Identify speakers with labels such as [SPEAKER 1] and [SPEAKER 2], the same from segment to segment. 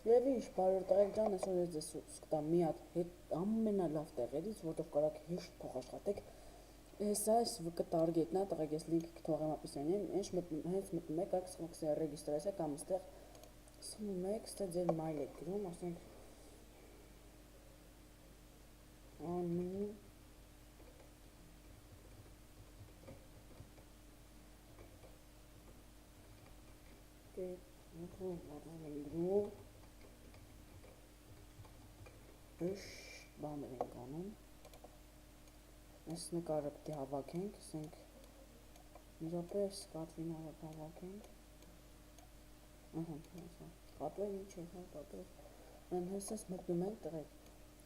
[SPEAKER 1] Եվ ինչ, բարոր տղեկ ջան, այսօր ես ձեզ սկտամ մի հատ ամենալավ տեղերից, որտով կարաք հեշտ փող աշխատեք։ Հեսա այս VK Target-ն է, տղեկ ես լինքը կթողեմ ապիսանիեմ, հենց մտնում եք, այք սխմեք ռեգիստրացիա կամ ստեղ սխմում եք, ստեղ ձեր մայլ եք գրում, ասենք անու գրում բաներ ենք անում, այս նկարը պիտի հավաքենք, ասենք իրապես կատվին հավաքենք, կատվեր ինչ է, կատվեր, հեսս մտնում ենք տղեկ,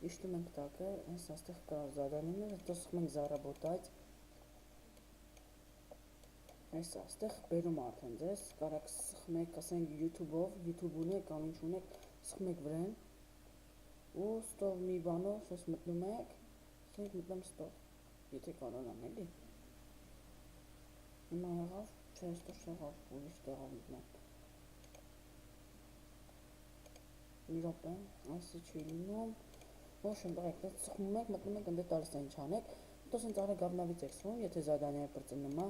[SPEAKER 1] իշտում ենք տակը, հես աստեղ կա զադանիներ, հետո սխմենք զարաբոտայց, հեսա աստեղ բերում արդեն ձեզ, կարաք սխմեք, ասենք YouTube-ով, YouTube ունեք կամ ինչ ունեք, սխմեք վրեն, ու ստով մի բանով, սես մտնում եք, ասենք մտնեմ ստով, եթե կարանամ էլի, հիմա եղավ, չէ ստոր չեղավ, ուրիշ տեղով մտնեմ, մի րոպե, այսի չի լինում, ոչմ բղեք, սխմում եք, մտնում եք, ընդե տալիս է ինչ անեք, հետո սենց արագ գավնավից եք սխմում, եթե զադանյա պրծննմա,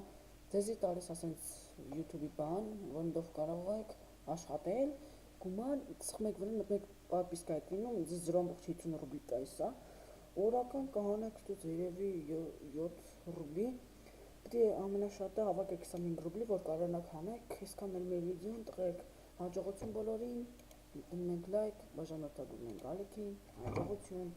[SPEAKER 1] ձեզի տալիս ասենց YouTube-ի բան, որնդով կարող եք աշխատել, գումար, սխմեք վրան, մտնեք պարպիսկա եք լինում, ձեզ 0.50 ռուբլի տայսա, օրական կհանեք ստուց երևի 7 ռուբլի, պիտի ամենաշատը հավաքեք 25 ռուբլի, որ կարանակ հանեք, իսկան էլ մեր վիդեոն տղեք, հաջողություն բոլորին, դնում ենք լայք, բաժանորդագրում ենք ալիքին, հաջողություն։